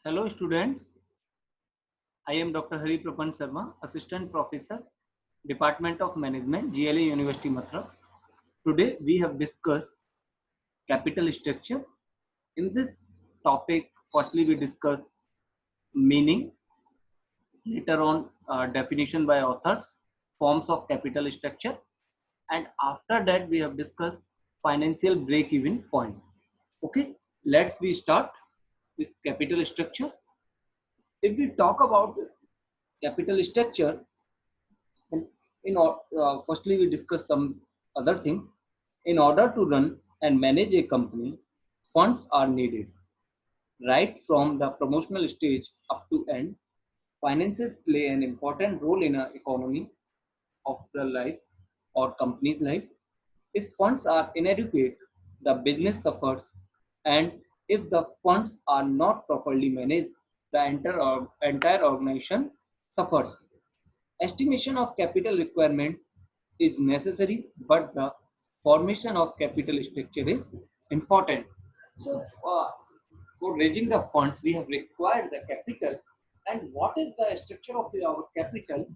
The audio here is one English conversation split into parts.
Hello students, I am Dr. Hari Prapan Sharma, Assistant Professor, Department of Management, GLA University Mathura. Today we have discussed capital structure. In this topic, firstly we discuss meaning, later on definition by authors, forms of capital structure, and after that we have discussed financial break-even point. Okay, let's we start with capital structure. If we talk about capital structure, and firstly we discuss some other thing. In order to run and manage a company, funds are needed. Right from the promotional stage up to end, finances play an important role in an economy of the life or company's life. If funds are inadequate, the business suffers, and if the funds are not properly managed, the entire organization suffers. Estimation of capital requirement is necessary, but the formation of capital structure is important. So, for raising the funds, we have required the capital. And what is the structure of our capital?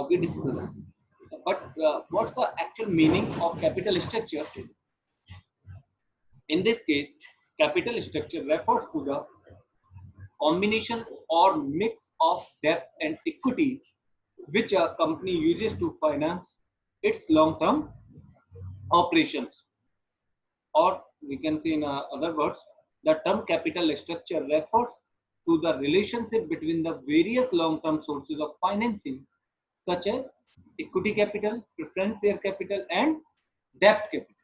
We discussed. But what's the actual meaning of capital structure? In this case, capital structure refers to the combination or mix of debt and equity which a company uses to finance its long-term operations. Or we can say in other words, the term capital structure refers to the relationship between the various long-term sources of financing such as equity capital, preference share capital, and debt capital.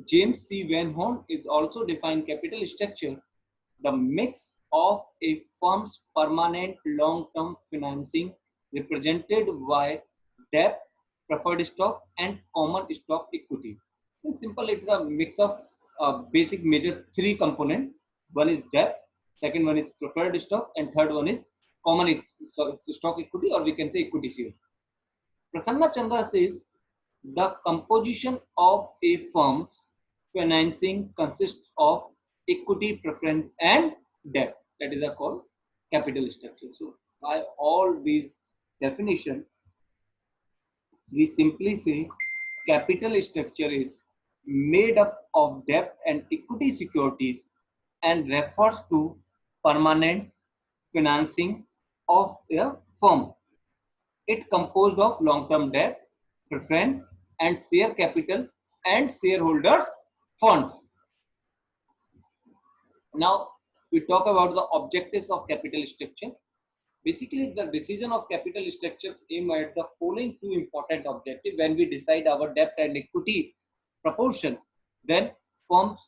James C. Van Horn is also defined capital structure, the mix of a firm's permanent long-term financing represented by debt, preferred stock, and common stock equity. In simple, it is a mix of basic major three components. One is debt, second one is preferred stock, and third one is common stock equity, or we can say equity share. Prasanna Chandra says the composition of a firm's financing consists of equity, preference, and debt. That is called capital structure. So, by all these definitions, we simply say capital structure is made up of debt and equity securities and refers to permanent financing of a firm. It composed of long-term debt, preference, and share capital and shareholders' funds. Now, we talk about the objectives of capital structure. Basically, the decision of capital structures aim at the following two important objectives when we decide our debt and equity proportion. Then, firms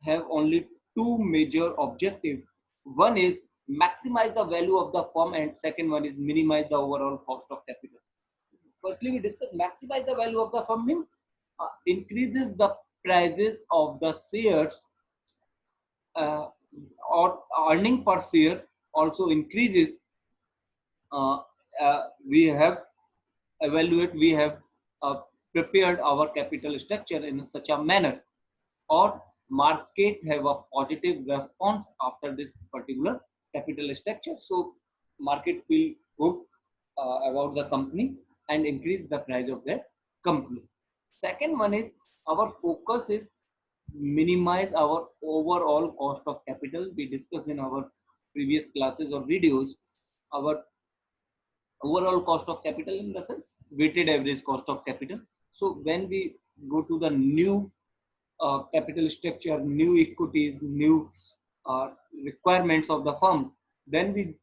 have only two major objectives. One is maximize the value of the firm, and second one is minimize the overall cost of capital. Firstly, we discuss maximize the value of the firm means increases the prices of the shares uh, or earning per share also increases. uh, we have we have uh, prepared our capital structure in such a manner, or market have a positive response after this particular capital structure. So market feel good about the company and increase the price of that company. Second one is our focus is minimize our overall cost of capital. We discussed in our previous classes or videos our overall cost of capital, in the sense weighted average cost of capital. So when we go to the new capital structure, new equities, new uh, requirements of the firm, then we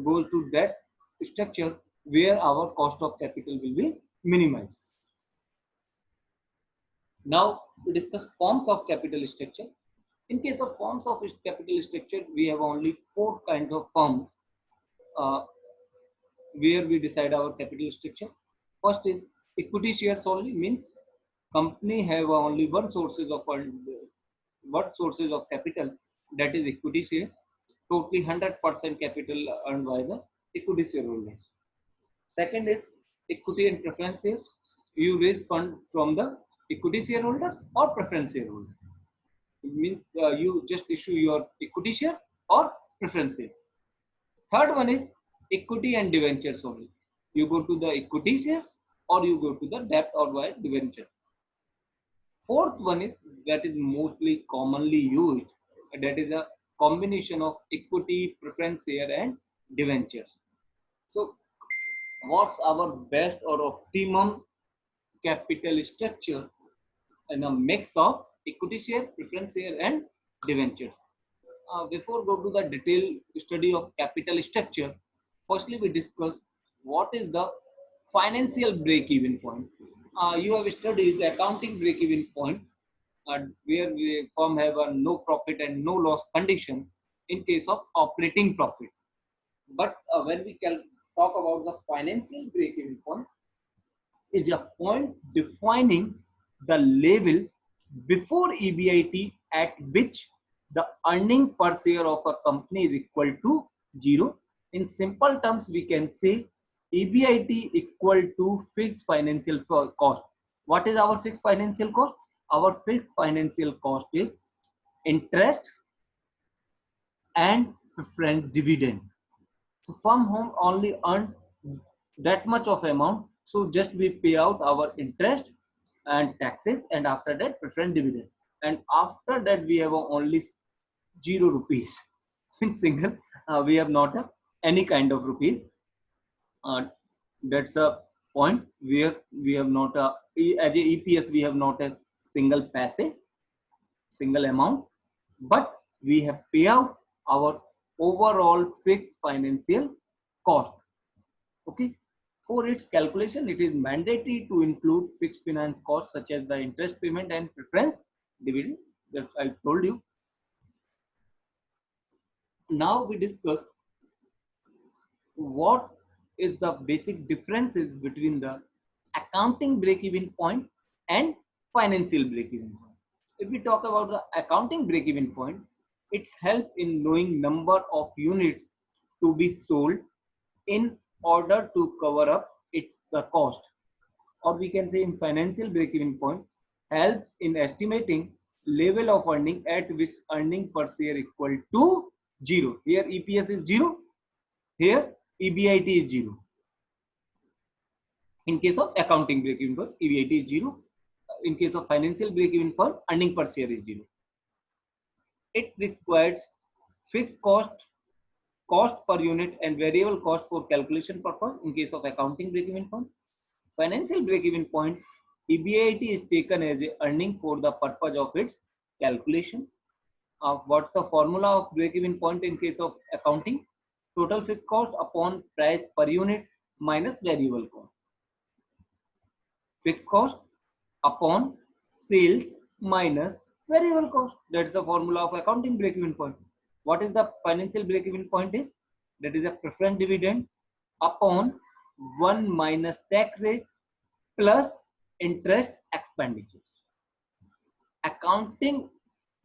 go to that structure where our cost of capital will be minimized. Now we discuss forms of capital structure. In case of forms of capital structure, we have only four kinds of firms uh, where we decide our capital structure. First is equity shares only, means company have only one sources of capital, that is equity share. Totally 100% capital earned by the equity shareholders. Second is equity and preference shares. You raise fund from the equity shareholders or preference shareholders. It means you just issue your equity share or preference share. Third one is equity and debentures only. You go to the equity shares or you go to the debt or via debenture. Fourth one is that is mostly commonly used. That is a combination of equity, preference share, and debentures. So, what's our best or optimum capital structure in a mix of equity share, preference share, and debentures? Before go to the detailed study of capital structure, firstly we discuss what is the financial break-even point. You have studied the accounting break-even point, where we firm have a no profit and no loss condition in case of operating profit. But when we can talk about the financial break-even point, is a point defining the level before EBIT at which the earning per share of a company is equal to zero. In simple terms, we can say EBIT equal to fixed financial cost. What is our fixed financial cost? Our fixed financial cost is interest and preference dividend. So firm home only earn that much of amount. So just we pay out our interest and taxes, and after that preference dividend. And after that we have only 0 rupees in single. We have not any kind of rupees. That's a point where we have not as a EPS we have not a single paise, single amount, but we have pay out our overall fixed financial cost. Okay. For its calculation, it is mandatory to include fixed finance costs such as the interest payment and preference dividend that I told you. Now we discuss what is the basic differences between the accounting break-even point and financial break-even point. If we talk about the accounting break-even point, it's help in knowing number of units to be sold in order to cover up its the cost. Or we can say in financial break-even point helps in estimating level of earning at which earning per share equal to zero. Here EPS is zero. Here EBIT is zero. In case of accounting break-even point, EBIT is zero. In case of financial break-even point, earning per share is zero. It requires fixed cost per unit and variable cost for calculation purpose. In case of accounting break-even point, financial break-even point, EBIT is taken as a earning for the purpose of its calculation. What's the formula of break-even point in case of accounting? Total fixed cost upon price per unit minus variable cost. Fixed cost upon sales minus variable cost. That's the formula of accounting break-even point. What is the financial break-even point is? That is a preference dividend upon 1 minus tax rate plus interest expenditures. Accounting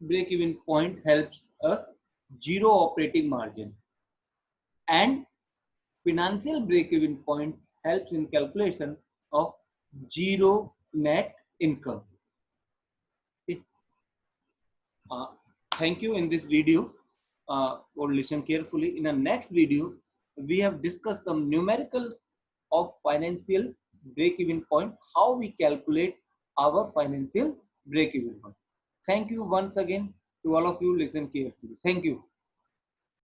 break-even point helps us zero operating margin, and financial break-even point helps in calculation of zero net income. Uh, Thank you in this video for listen carefully. In the next video, we have discussed some numerical of financial break-even point, how we calculate our financial break-even point. Thank you once again to all of you. Listen carefully. Thank you.